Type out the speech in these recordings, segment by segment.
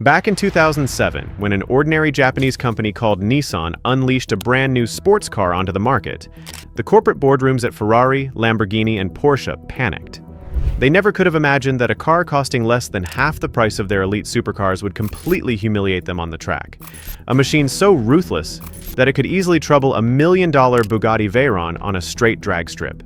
Back in 2007, when an ordinary Japanese company called Nissan unleashed a brand new sports car onto the market, the corporate boardrooms at Ferrari, Lamborghini, and Porsche panicked. They never could have imagined that a car costing less than half the price of their elite supercars would completely humiliate them on the track. A machine so ruthless that it could easily trouble $1 million Bugatti Veyron on a straight drag strip.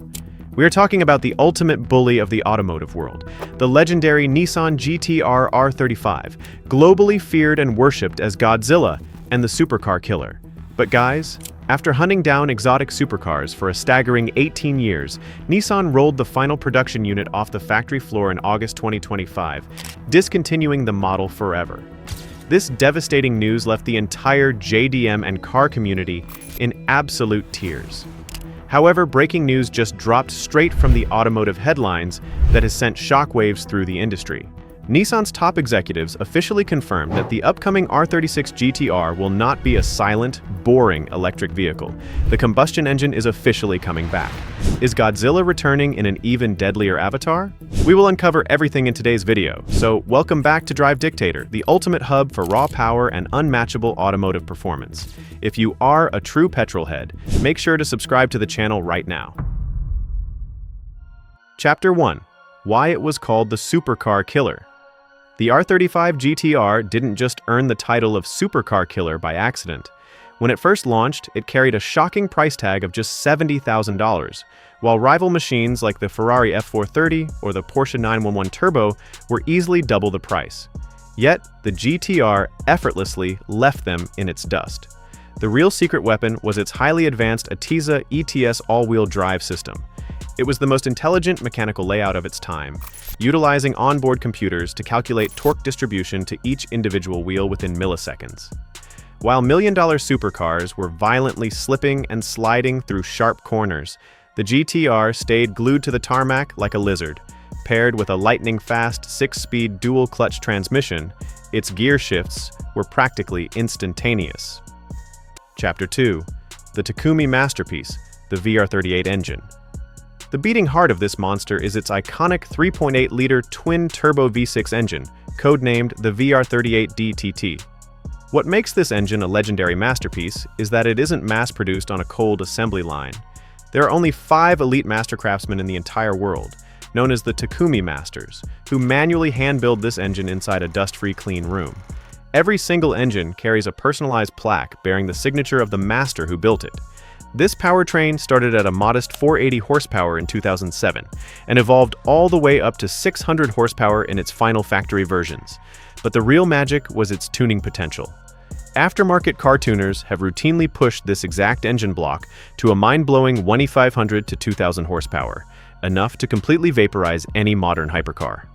We are talking about the ultimate bully of the automotive world, the legendary Nissan GT-R R35, globally feared and worshipped as Godzilla and the supercar killer. But guys, after hunting down exotic supercars for a staggering 18 years, Nissan rolled the final production unit off the factory floor in August 2025, discontinuing the model forever. This devastating news left the entire JDM and car community in absolute tears. However, breaking news just dropped straight from the automotive headlines that has sent shockwaves through the industry. Nissan's top executives officially confirmed that the upcoming R36 GT-R will not be a silent, boring electric vehicle. The combustion engine is officially coming back. Is Godzilla returning in an even deadlier avatar? We will uncover everything in today's video, so welcome back to Drive Dictator, the ultimate hub for raw power and unmatchable automotive performance. If you are a true petrol head, make sure to subscribe to the channel right now. Chapter 1. Why it was called the supercar killer. The R35 GT-R didn't just earn the title of supercar killer by accident. When it first launched, it carried a shocking price tag of just $70,000, while rival machines like the Ferrari F430 or the Porsche 911 Turbo were easily double the price. Yet, the GT-R effortlessly left them in its dust. The real secret weapon was its highly advanced Atiza ETS all-wheel drive system. It was the most intelligent mechanical layout of its time, utilizing onboard computers to calculate torque distribution to each individual wheel within milliseconds. While million-dollar supercars were violently slipping and sliding through sharp corners, the GT-R stayed glued to the tarmac like a lizard. Paired with a lightning-fast 6-speed dual-clutch transmission, its gear shifts were practically instantaneous. Chapter 2. The Takumi masterpiece, the VR38 engine. The beating heart of this monster is its iconic 3.8-liter twin-turbo V6 engine, codenamed the VR38DETT V6. What makes this engine a legendary masterpiece is that it isn't mass-produced on a cold assembly line. There are only 5 elite master craftsmen in the entire world, known as the Takumi Masters, who manually hand-build this engine inside a dust-free clean room. Every single engine carries a personalized plaque bearing the signature of the master who built it. This powertrain started at a modest 480 horsepower in 2007 and evolved all the way up to 600 horsepower in its final factory versions. But the real magic was its tuning potential. Aftermarket car tuners have routinely pushed this exact engine block to a mind-blowing 1,500 to 2,000 horsepower, enough to completely vaporize any modern hypercar.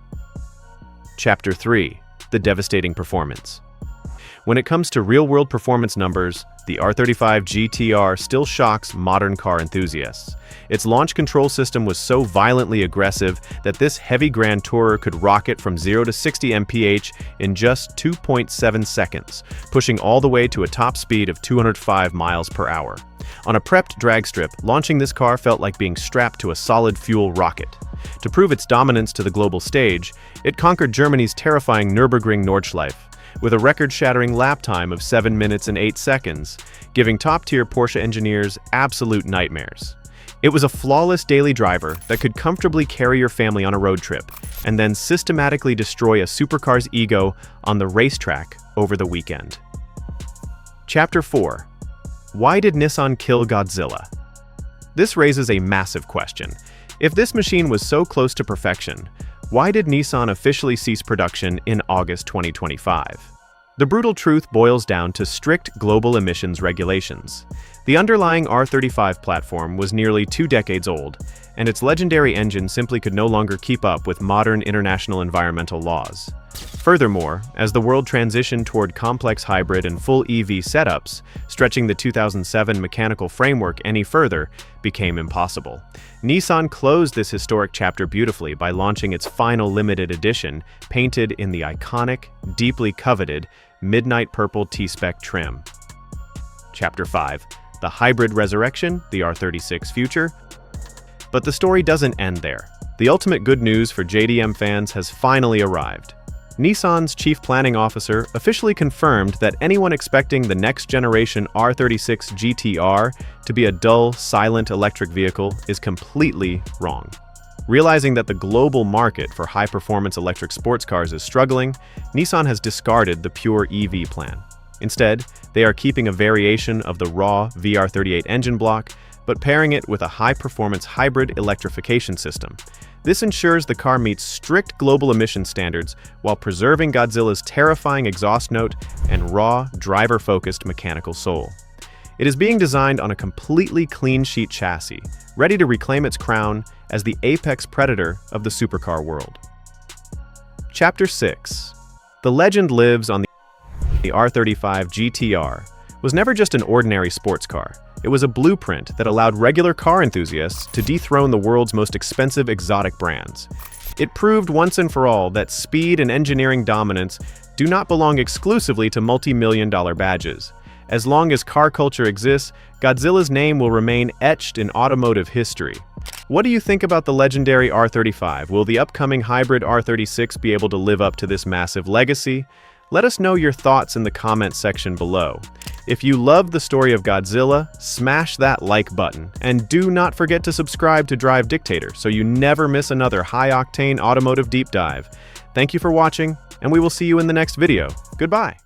Chapter 3. The devastating performance. When it comes to real-world performance numbers, the R35 GT-R still shocks modern car enthusiasts. Its launch control system was so violently aggressive that this heavy Grand Tourer could rocket from 0 to 60 mph in just 2.7 seconds, pushing all the way to a top speed of 205 miles per hour. On a prepped drag strip, launching this car felt like being strapped to a solid fuel rocket. To prove its dominance to the global stage, it conquered Germany's terrifying Nürburgring Nordschleife, with a record-shattering lap time of 7 minutes and 8 seconds, giving top-tier Porsche engineers absolute nightmares. It was a flawless daily driver that could comfortably carry your family on a road trip, and then systematically destroy a supercar's ego on the racetrack over the weekend. Chapter 4. Why did Nissan kill Godzilla? This raises a massive question. If this machine was so close to perfection, why did Nissan officially cease production in August 2025? The brutal truth boils down to strict global emissions regulations. The underlying R35 platform was nearly 2 decades old, and its legendary engine simply could no longer keep up with modern international environmental laws. Furthermore, as the world transitioned toward complex hybrid and full EV setups, stretching the 2007 mechanical framework any further became impossible. Nissan closed this historic chapter beautifully by launching its final limited edition, painted in the iconic, deeply coveted, midnight purple T-Spec trim. Chapter 5. The hybrid resurrection, the R36 future. But the story doesn't end there. The ultimate good news for JDM fans has finally arrived. Nissan's chief planning officer officially confirmed that anyone expecting the next-generation R36 GT-R to be a dull, silent electric vehicle is completely wrong. Realizing that the global market for high-performance electric sports cars is struggling, Nissan has discarded the pure EV plan. Instead, they are keeping a variation of the raw VR38 engine block, but pairing it with a high-performance hybrid electrification system. This ensures the car meets strict global emission standards while preserving Godzilla's terrifying exhaust note and raw, driver-focused mechanical soul. It is being designed on a completely clean-sheet chassis, ready to reclaim its crown as the apex predator of the supercar world. Chapter 6. The legend lives on the R35 GT-R was never just an ordinary sports car. It was a blueprint that allowed regular car enthusiasts to dethrone the world's most expensive exotic brands. It proved once and for all that speed and engineering dominance do not belong exclusively to multi-million-dollar badges. As long as car culture exists, Godzilla's name will remain etched in automotive history. What do you think about the legendary R35? Will the upcoming hybrid R36 be able to live up to this massive legacy? Let us know your thoughts in the comment section below. If you loved the story of Godzilla, smash that like button, and do not forget to subscribe to Drive Dictator so you never miss another high-octane automotive deep dive. Thank you for watching, and we will see you in the next video. Goodbye.